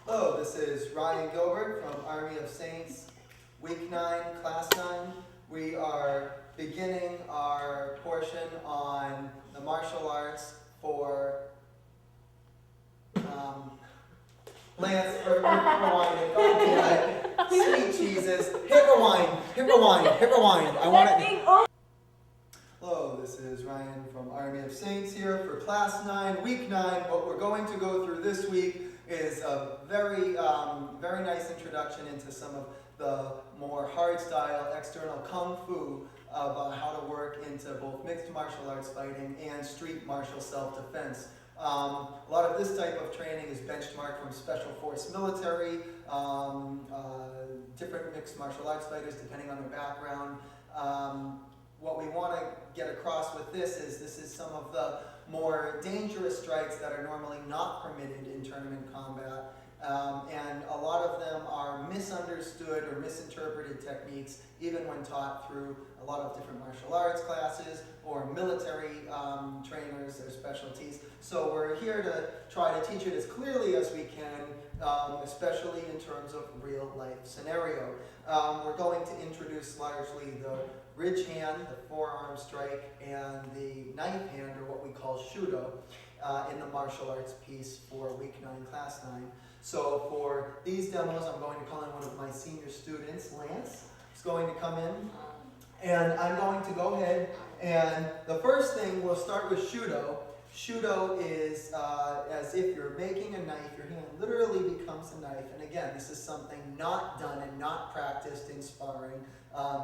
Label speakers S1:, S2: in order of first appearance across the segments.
S1: Hello, this is Ryan Gilbert from Army of Saints, Week 9, Class 9. We are beginning our portion on the martial arts for Lance, rewind it. Oh, sweet Jesus. Hit rewind, hit rewind, hit rewind. I want it. Hello, this is Ryan from Army of Saints here for Class 9, Week 9. What we're going to go through this week is a very nice introduction into some of the more hard-style external kung fu about how to work into both mixed martial arts fighting and street martial self-defense. A lot of this type of training is benchmarked from Special Force military, different mixed martial arts fighters depending on their background. What we want to get across with this is some of the more dangerous strikes that are normally not permitted in tournament combat. And a lot of them are misunderstood or misinterpreted techniques, even when taught through a lot of different martial arts classes or military trainers, their specialties. So we're here to try to teach it as clearly as we can, especially in terms of real life scenario. We're going to introduce largely the ridge hand, the forearm strike, and the knife hand, or what we call Shudo, in the martial arts piece for Week 9, Class 9. So for these demos, I'm going to call in one of my senior students, Lance. He's going to come in, and I'm going to go ahead, and the first thing, we'll start with Shudo. Shudo is as if you're making a knife, your hand literally becomes a knife. And again, this is something not done and not practiced in sparring,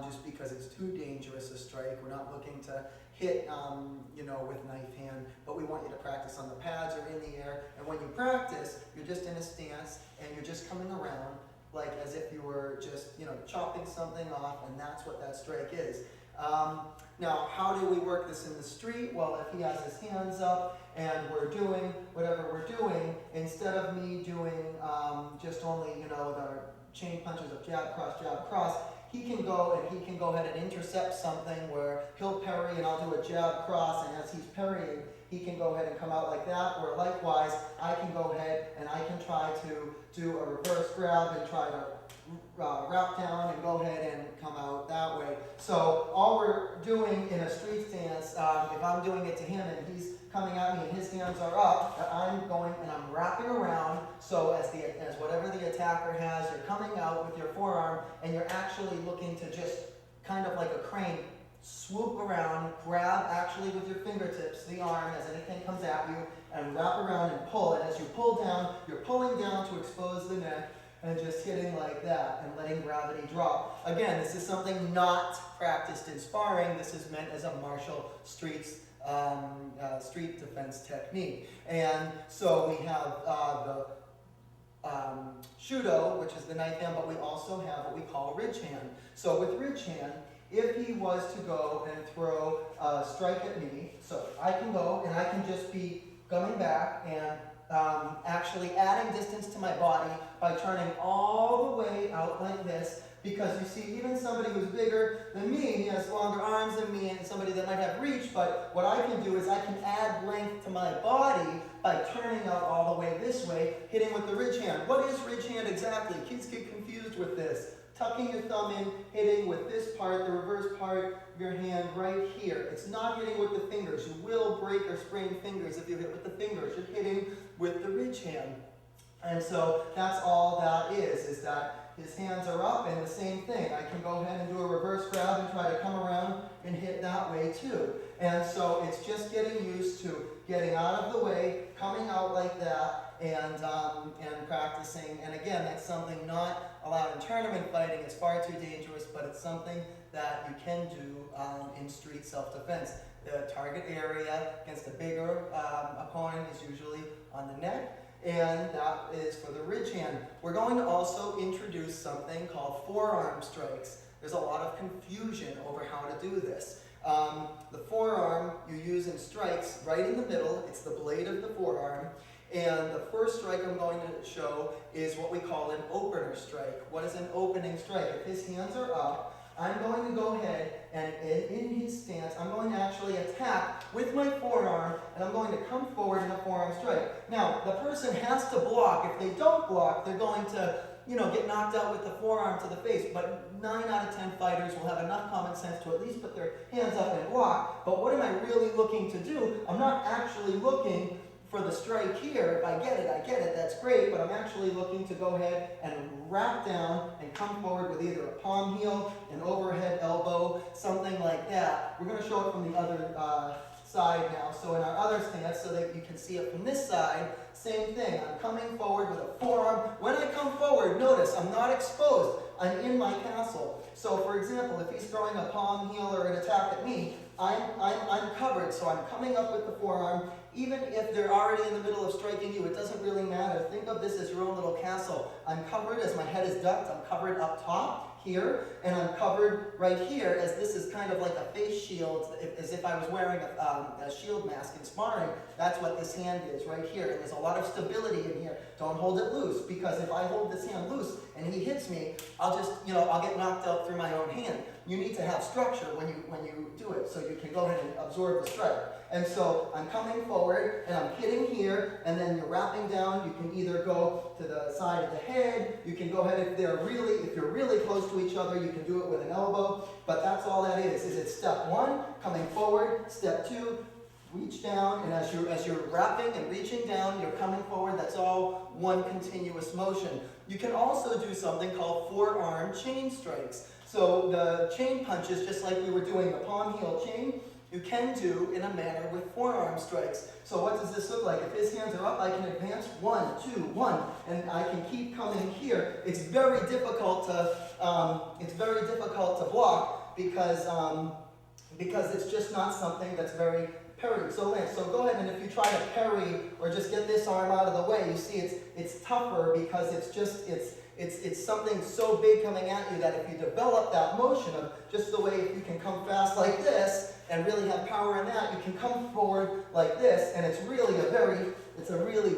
S1: just because it's too dangerous a strike. We're not looking to hit, with knife hand, but we want you to practice on the pads or in the air. And when you practice, you're just in a stance and you're just coming around like as if you were just, chopping something off, and that's what that strike is. Now, how do we work this in the street? Well, if he has his hands up and we're doing whatever we're doing, instead of me doing just only, the chain punches of jab, cross, he can go ahead and intercept something where he'll parry and I'll do a jab, cross, and as he's parrying, he can go ahead and come out like that, or likewise, I can go ahead and I can try to do a reverse grab and try to wrap down and go ahead and come out that way. So all we're doing in a street stance, if I'm doing it to him and he's coming at me and his hands are up, I'm going and I'm wrapping around, so as whatever the attacker has, you're coming out with your forearm and you're actually looking to just kind of like a crane, swoop around, grab actually with your fingertips the arm as anything comes at you, and wrap around and pull. And as you pull down, you're pulling down to expose the neck and just hitting like that and letting gravity drop. Again, this is something not practiced in sparring. This is meant as a martial street defense technique. And so we have the Shudo, which is the knife hand, but we also have what we call ridge hand. So with ridge hand, if he was to go and throw a strike at me, so I can go and I can just be coming back and actually adding distance to my body by turning all the way out like this, because you see, even somebody who's bigger than me, he has longer arms than me, and somebody that might have reach, but what I can do is I can add length to my body by turning out all the way this way, hitting with the ridge hand. What is ridge hand exactly? Kids get confused with this. Tucking your thumb in, hitting with this part, the reverse part of your hand right here. It's not hitting with the fingers. You will break or sprain fingers if you hit with the fingers. You're hitting with the ridge hand. And so that's all that is that his hands are up, and the same thing. I can go ahead and do a reverse grab and try to come around and hit that way too. And so it's just getting used to getting out of the way, coming out like that, and practicing. And again, that's something not allowed in tournament fighting. It's far too dangerous, but it's something that you can do in street self-defense. The target area against a bigger opponent is usually on the neck, and that is for the ridge hand. We're going to also introduce something called forearm strikes. There's a lot of confusion over how to do this. The forearm you use in strikes right in the middle. It's the blade of the forearm. And the first strike I'm going to show is what we call an opener strike. What is an opening strike? If his hands are up, I'm going to go ahead and in his stance, I'm going to actually attack with my forearm, and I'm going to come forward in a forearm strike. Now, the person has to block. If they don't block, they're going to, get knocked out with the forearm to the face. But 9 out of 10 fighters will have enough common sense to at least put their hands up and block. But what am I really looking to do? I'm not actually looking for the strike here. If I get it, that's great, but I'm actually looking to go ahead and wrap down and come forward with either a palm heel, an overhead elbow, something like that. We're going to show it from the other side now. So in our other stance, so that you can see it from this side, same thing. I'm coming forward with a forearm. When I come forward, notice I'm not exposed. I'm in my castle. So for example, if he's throwing a palm heel or an attack at me, I'm covered. So I'm coming up with the forearm. Even if they're already in the middle of striking you, it doesn't really matter. Think of this as your own little castle. I'm covered as my head is ducked. I'm covered up top here, and I'm covered right here as this is kind of like a face shield, as if I was wearing a shield mask in sparring. That's what this hand is right here. And there's a lot of stability in here. Don't hold it loose, because if I hold this hand loose and he hits me, I'll just, I'll get knocked out through my own hand. You need to have structure when you do it, so you can go ahead and absorb the strike. And so I'm coming forward and I'm hitting here, and then you're wrapping down. You can either go to the side of the head. You can go ahead if you're really close to each other, you can do it with an elbow. But that's all that is it's step 1, coming forward, step 2, reach down, and as you're wrapping and reaching down, you're coming forward. That's all one continuous motion. You can also do something called forearm chain strikes. So the chain punches, just like we were doing the palm heel chain, you can do in a manner with forearm strikes. So what does this look like? If his hands are up, I can advance 1, 2, 1, and I can keep coming here. It's very difficult to block because it's just not something that's very parry. So go ahead, and if you try to parry or just get this arm out of the way, you see it's tougher because it's something so big coming at you that if you develop that motion of just the way you can come fast like this and really have power in that, you can come forward like this, and it's a really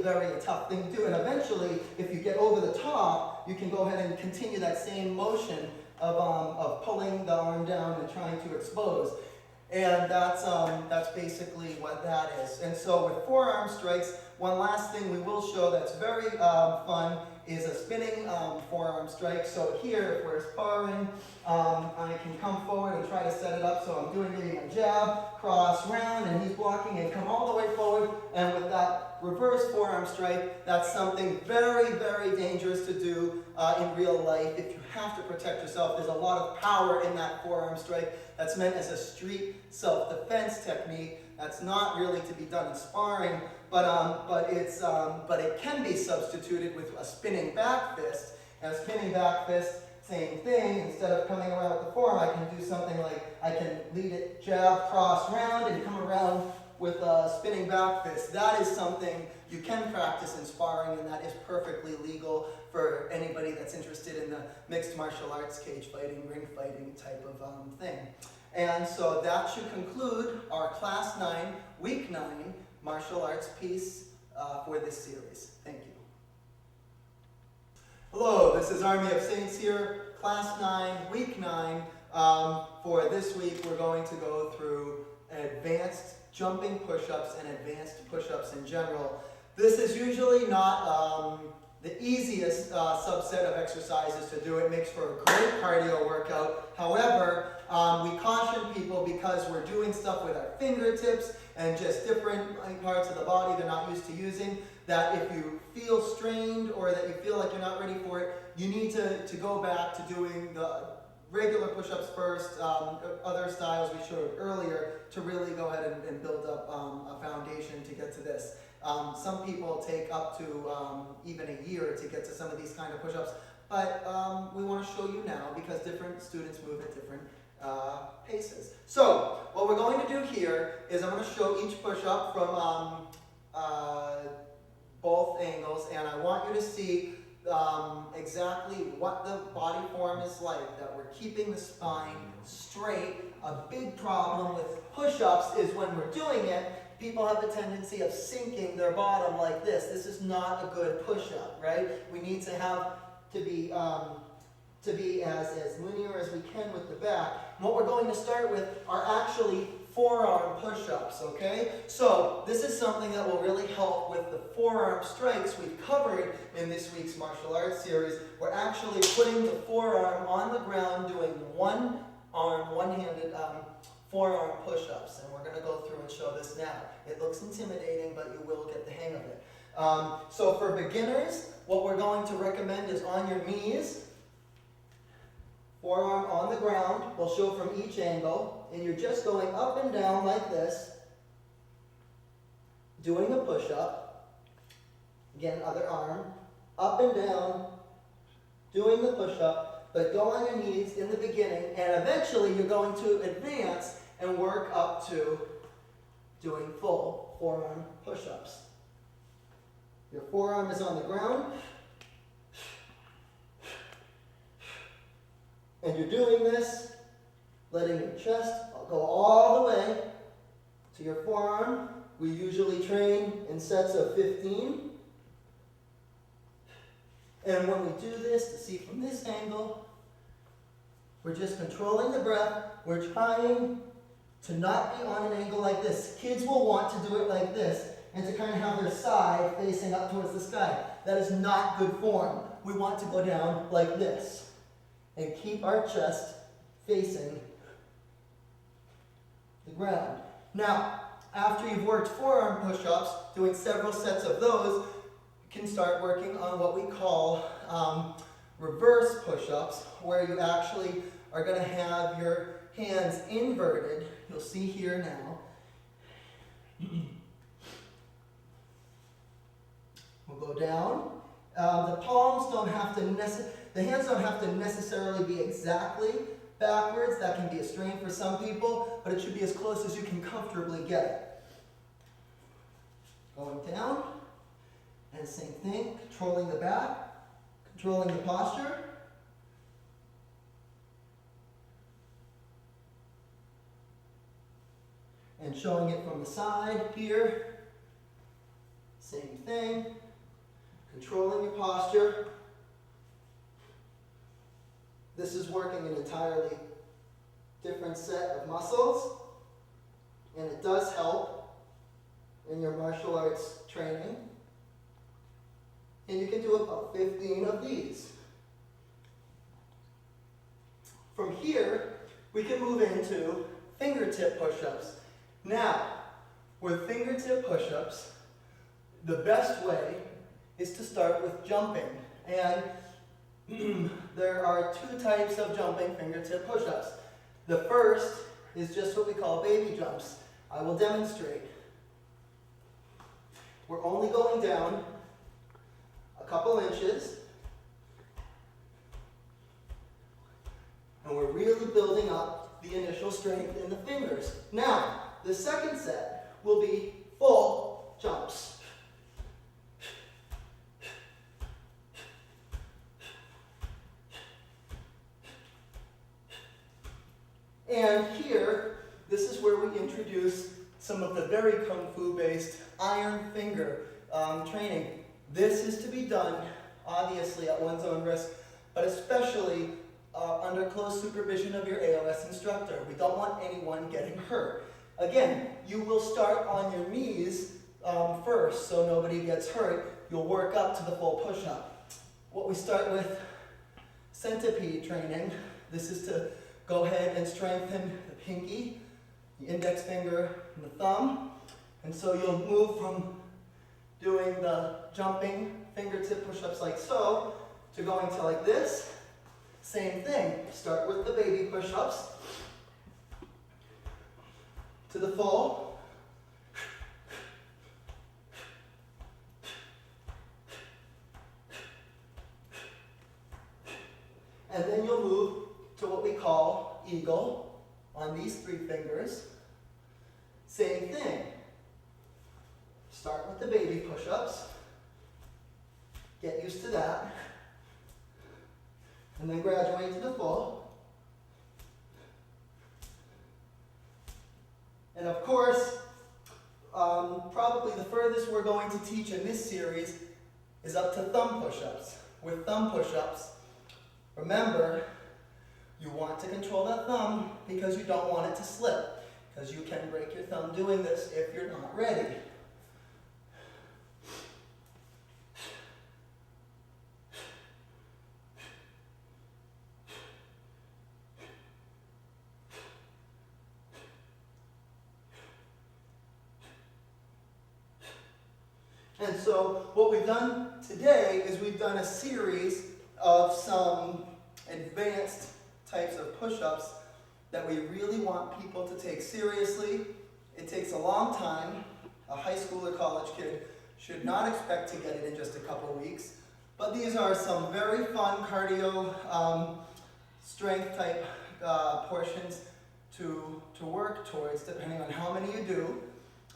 S1: very tough thing to do. And eventually, if you get over the top, you can go ahead and continue that same motion of pulling the arm down and trying to expose. And that's basically what that is. And so with forearm strikes, one last thing we will show that's very fun is a spinning forearm strike. So here, if we're sparring, I can come forward and try to set it up. So I'm doing maybe a jab, cross, round, and he's blocking, and come all the way forward. And with that reverse forearm strike, that's something very, very dangerous to do in real life. If you have to protect yourself, there's a lot of power in that forearm strike. That's meant as a street self-defense technique. That's not really to be done in sparring, but it can be substituted with a spinning back fist. And a spinning back fist, same thing. Instead of coming around with the forearm, I can do something like I can lead it jab, cross, round, and come around with a spinning back fist. That is something you can practice in sparring, and that is perfectly legal for anybody that's interested in the mixed martial arts, cage fighting, ring fighting type of thing. And so that should conclude our Class 9, Week 9 martial arts piece for this series. Thank you. Hello, this is Army of Saints here, Class 9, Week 9. For this week, we're going to go through advanced jumping push-ups and advanced push-ups in general. This is usually not the easiest subset of exercises to do. It makes for a great cardio workout. However, we caution people because we're doing stuff with our fingertips and just different parts of the body they're not used to using, that if you feel strained or that you feel like you're not ready for it, you need to go back to doing the regular push-ups first, other styles we showed earlier, to really go ahead and build up a foundation to get to this. Some people take up to even a year to get to some of these kind of push-ups, but we want to show you now because different students move at different paces. So what we're going to do here is I'm going to show each push-up from both angles, and I want you to see exactly what the body form is like, that we're keeping the spine straight. A big problem with push-ups is when we're doing it, people have the tendency of sinking their bottom like this. This is not a good push-up, right? We need to be to be as linear as we can with the back. And what we're going to start with are actually forearm push-ups, okay? So this is something that will really help with the forearm strikes we've covered in this week's martial arts series. We're actually putting the forearm on the ground, doing one-handed forearm push-ups. And we're going to go through and show this now. It looks intimidating, but you will get the hang of it. So for beginners, what we're going to recommend is on your knees, forearm on the ground. We'll show from each angle, and you're just going up and down like this, doing a push-up. Again, other arm, up and down, doing the push-up, but go on your knees in the beginning, and eventually you're going to advance and work up to doing full forearm push-ups. Your forearm is on the ground, and you're doing this, letting your chest go all the way to your forearm. We usually train in sets of 15. And when we do this, to see from this angle, we're just controlling the breath. We're trying to not be on an angle like this. Kids will want to do it like this, and to kind of have their side facing up towards the sky. That is not good form. We want to go down like this and keep our chest facing the ground. Now, after you've worked forearm push-ups, doing several sets of those, you can start working on what we call reverse push-ups, where you actually are going to have your hands inverted. You'll see here now. We'll go down. The palms don't have to the hands don't have to necessarily be exactly backwards. That can be a strain for some people, but it should be as close as you can comfortably get it. Going down, and same thing, controlling the back, controlling the posture. And showing it from the side here. Same thing. Controlling your posture. This is working an entirely different set of muscles, and it does help in your martial arts training. And you can do about 15 of these. From here, we can move into fingertip push-ups. Now, with fingertip push-ups, the best way is to start with jumping. And there are two types of jumping fingertip push-ups. The first is just what we call baby jumps. I will demonstrate. We're only going down a couple inches, and we're really building up the initial strength in the fingers. Now, the second set will be full jumps. And here, this is where we introduce some of the very Kung Fu-based iron finger training. This is to be done, obviously, at one's own risk, but especially under close supervision of your AOS instructor. We don't want anyone getting hurt. Again, you will start on your knees first, so nobody gets hurt. You'll work up to the full push-up. What we start with, centipede training. This is to go ahead and strengthen the pinky, the index finger, and the thumb. And so you'll move from doing the jumping fingertip push-ups like so, to going to like this. Same thing. Start with the baby push-ups to the full. And then you'll move to what we call eagle on these three fingers. Same thing. Start with the baby push-ups. Get used to that. And then graduate to the full. And of course, probably the furthest we're going to teach in this series is up to thumb push-ups. With thumb push-ups, Remember, you want to control that thumb because you don't want it to slip, because you can break your thumb doing this if you're not ready. And so what we've done today is we've done a series of some advanced types of push-ups that we really want people to take seriously. It takes a long time. A high school or college kid should not expect to get it in just a couple weeks. But these are some very fun cardio strength type portions to work towards, depending on how many you do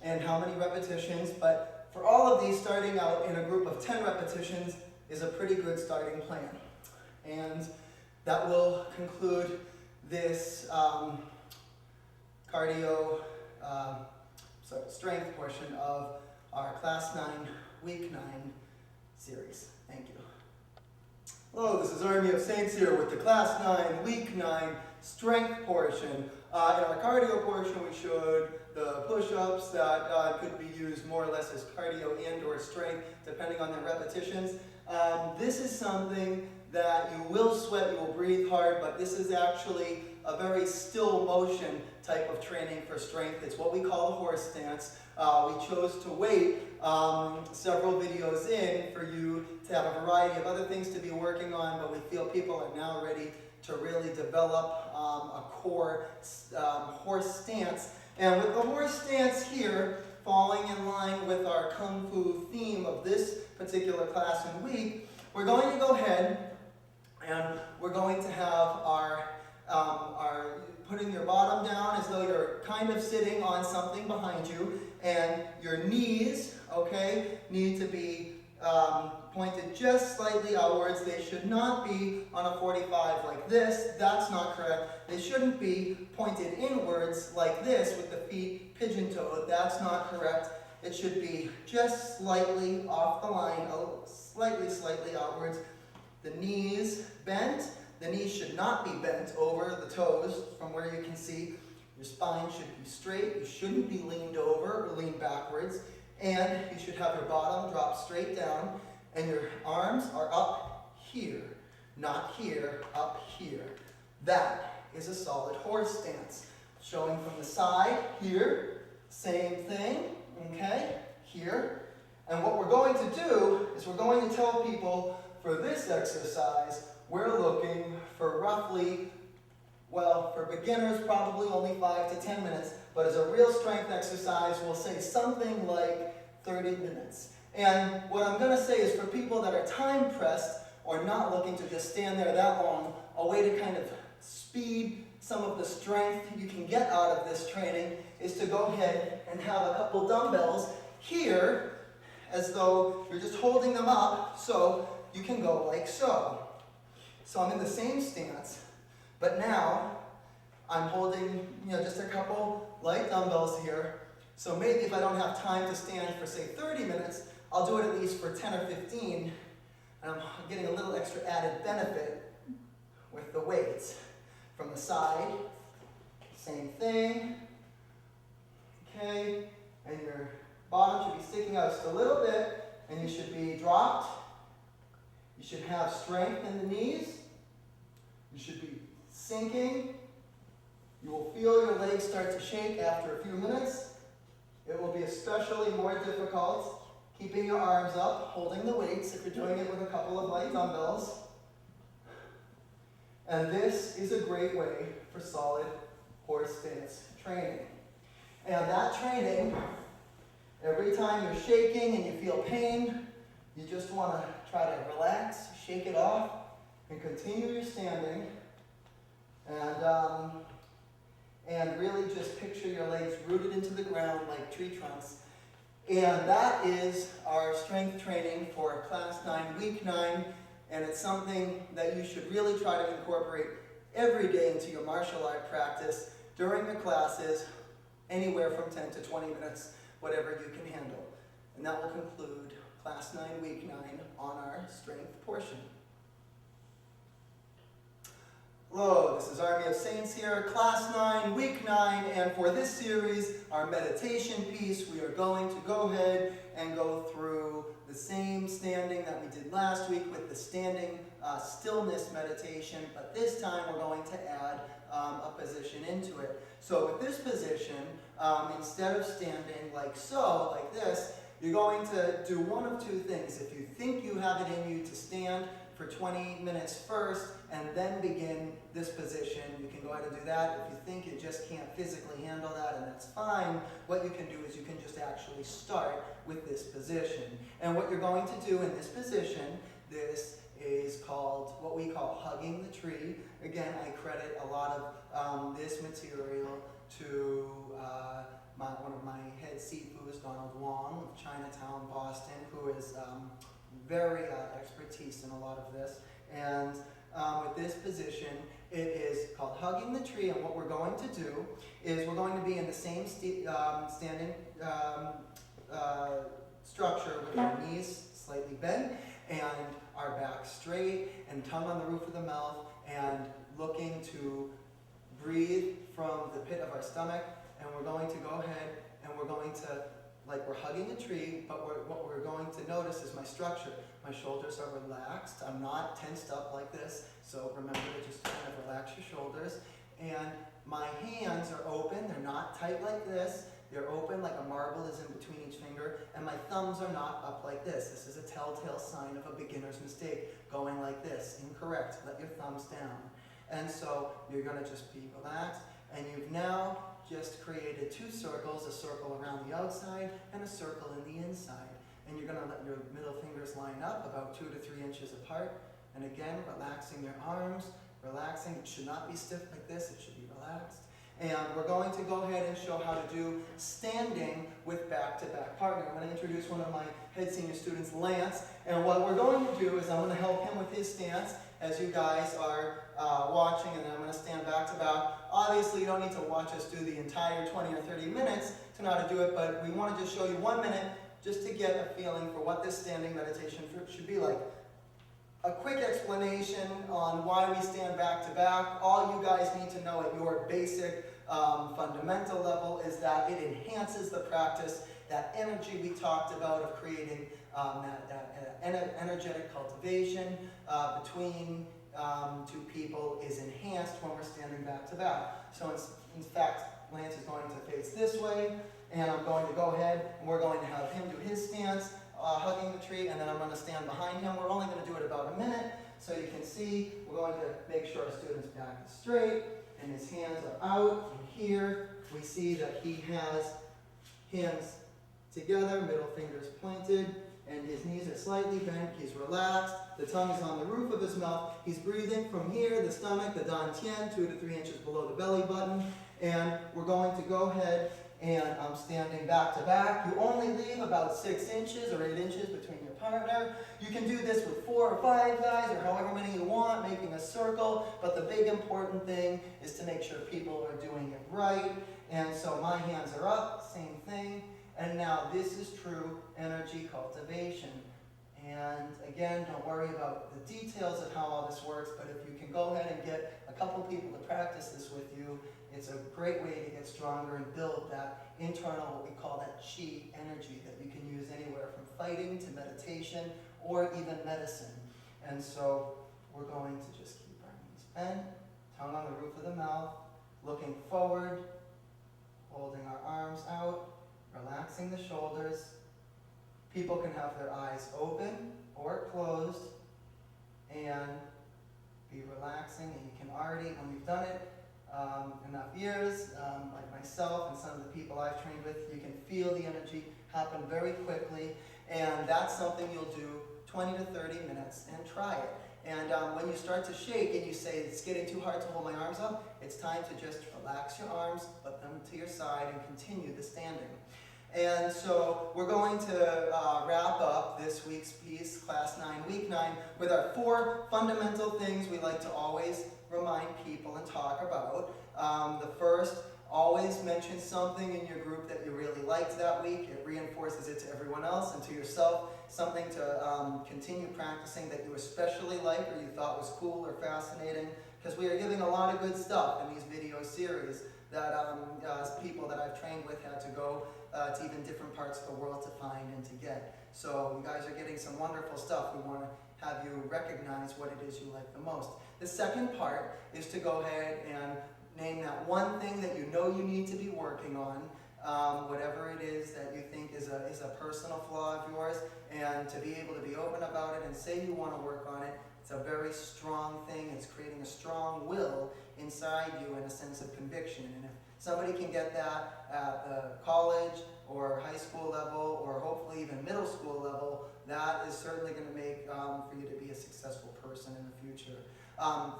S1: and how many repetitions. But for all of these, starting out in a group of 10 repetitions is a pretty good starting plan. And that will conclude this strength portion of our Class 9, Week 9 series. Thank you. Hello, this is Army of Saints here with the Class 9, Week 9 strength portion. In our cardio portion, we showed the push-ups that could be used more or less as cardio and or strength, depending on the repetitions. This is something that you will sweat, you will breathe hard, but this is actually a very still motion type of training for strength. It's what we call the horse stance. We chose to wait several videos in for you to have a variety of other things to be working on, but we feel people are now ready to really develop a core horse stance. And with the horse stance here, falling in line with our Kung Fu theme of this particular class and week, we're going to go ahead and we're going to have our putting your bottom down as though you're kind of sitting on something behind you, and your knees, okay, need to be pointed just slightly outwards. They should not be on a 45 like this. That's not correct. They shouldn't be pointed inwards like this with the feet pigeon-toed. That's not correct. It should be just slightly off the line, slightly outwards. The knees bent. The knees should not be bent over the toes from where you can see. Your spine should be straight. You shouldn't be leaned over or leaned backwards. And you should have your bottom drop straight down. And your arms are up here, not here, up here. That is a solid horse stance. Showing from the side here, same thing, okay, here. And what we're going to do is we're going to tell people for this exercise, we're looking for roughly, well, for beginners, probably only 5 to 10 minutes, but as a real strength exercise, we'll say something like 30 minutes. And what I'm going to say is for people that are time pressed or not looking to just stand there that long, a way to kind of speed some of the strength you can get out of this training is to go ahead and have a couple dumbbells here as though you're just holding them up so you can go like so. So I'm in the same stance, but now I'm holding, just a couple light dumbbells here. So maybe if I don't have time to stand for, say, 30 minutes, I'll do it at least for 10 or 15, and I'm getting a little extra added benefit with the weights. From the side, same thing, okay, and your bottom should be sticking out just a little bit, and you should be dropped. You should have strength in the knees. You should be sinking. You will feel your legs start to shake after a few minutes. It will be especially more difficult keeping your arms up, holding the weights if you're doing it with a couple of light dumbbells. And this is a great way for solid horse stance training. And that training, every time you're shaking and you feel pain, you just want to try to relax, shake it off, and continue your standing. And really just picture your legs rooted into the ground like tree trunks. And that is our strength training for Class 9, Week 9. And it's something that you should really try to incorporate every day into your martial art practice during the classes, anywhere from 10 to 20 minutes, whatever you can handle. And that will conclude Class 9, Week 9 on our strength portion. So this is Army of Saints here, Class 9, Week 9, and for this series, our meditation piece, we are going to go ahead and go through the same standing that we did last week with the standing stillness meditation, but this time we're going to add a position into it. So with this position, instead of standing like so, like this, you're going to do one of two things. If you think you have it in you to stand for 20 minutes first and then begin this position, you can go ahead and do that. If you think you just can't physically handle that, and that's fine, what you can do is you can just actually start with this position. And what you're going to do in this position, this is called, what we call hugging the tree. Again, I credit a lot of this material to one of my head Sifus, Donald Wong of Chinatown, Boston, who is very expertise in a lot of this. And with this position, it is called hugging the tree, and what we're going to do is we're going to be in the same standing structure with our knees slightly bent and our back straight and tongue on the roof of the mouth and looking to breathe from the pit of our stomach. And we're going to go ahead and we're going to, like we're hugging a tree, but what we're going to notice is my structure. My shoulders are relaxed. I'm not tensed up like this. So remember to just kind of relax your shoulders. And my hands are open. They're not tight like this. They're open like a marble is in between each finger. And my thumbs are not up like this. This is a telltale sign of a beginner's mistake. Going like this. Incorrect. Let your thumbs down. And so you're going to just be relaxed. And you've now just created two circles, a circle around the outside and a circle in the inside. And you're going to let your middle fingers line up about 2 to 3 inches apart. And again, relaxing your arms, relaxing. It should not be stiff like this, it should be relaxed. And we're going to go ahead and show how to do standing with back-to-back partner. I'm going to introduce one of my head senior students, Lance. And what we're going to do is I'm going to help him with his stance as you guys are watching, and then I'm going to stand back-to-back. Obviously, you don't need to watch us do the entire 20 or 30 minutes to know how to do it, but we want to just show you 1 minute just to get a feeling for what this standing meditation should be like. A quick explanation on why we stand back-to-back. All you guys need to know at your basic fundamental level is that it enhances the practice. That energy we talked about of creating that energetic cultivation between two people is enhanced when we're standing back-to-back. So in fact, Lance is going to face this way, and I'm going to go ahead and we're going to have him do his stance, hugging the tree, and then I'm going to stand behind him. We're only going to do it about a minute, so you can see we're going to make sure our student's back is straight and his hands are out. And here we see that he has hands together, middle fingers pointed, and his knees are slightly bent. He's relaxed. The tongue is on the roof of his mouth. He's breathing from here, the stomach, the dantian, 2 to 3 inches below the belly button. And we're going to go ahead and I'm standing back to back. You only leave about 6 inches or 8 inches between your partner. You can do this with 4 or 5 guys or however many you want, making a circle. But the big important thing is to make sure people are doing it right. And so my hands are up, same thing. And now this is true energy cultivation. And again, don't worry about the details of how all this works, but if you can go ahead and get a couple people to practice this with you, it's a great way to get stronger and build that internal, what we call that chi energy that you can use anywhere from fighting to meditation or even medicine. And so we're going to just keep our knees bent, tongue on the roof of the mouth, looking forward, holding our arms out, relaxing the shoulders. People can have their eyes open or closed and be relaxing. And you can already, when we've done it enough years, like myself and some of the people I've trained with, you can feel the energy happen very quickly. And that's something you'll do 20 to 30 minutes and try it. And when you start to shake and you say, it's getting too hard to hold my arms up, it's time to just relax your arms, put them to your side, and continue the standing. And so we're going to wrap up this week's piece, Class 9, Week 9, with our 4 fundamental things we like to always remind people and talk about. The first Always mention something in your group that you really liked that week. It reinforces it to everyone else and to yourself. Something to continue practicing that you especially like or you thought was cool or fascinating. Because we are giving a lot of good stuff in these video series that people that I've trained with had to go to even different parts of the world to find and to get. So you guys are getting some wonderful stuff. We want to have you recognize what it is you like the most. The second part is to go ahead and name that one thing that you know you need to be working on, whatever it is that you think is a personal flaw of yours, and to be able to be open about it and say you want to work on it. It's a very strong thing. It's creating a strong will inside you and a sense of conviction. And if somebody can get that at the college or high school level or hopefully even middle school level, that is certainly going to make for you to be a successful person in the future.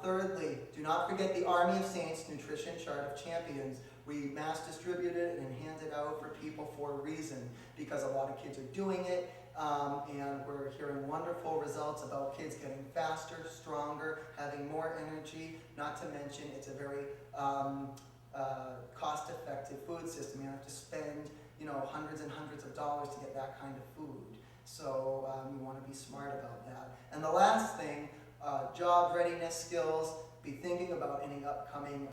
S1: Thirdly, do not forget the Army of Saints Nutrition Chart of Champions. We mass distribute it and hand it out for people for a reason, because a lot of kids are doing it, and we're hearing wonderful results about kids getting faster, stronger, having more energy. Not to mention, it's a very cost-effective food system. You don't have to spend, hundreds and hundreds of dollars to get that kind of food. So you want to be smart about that. And the last thing, job readiness skills. Be thinking about any upcoming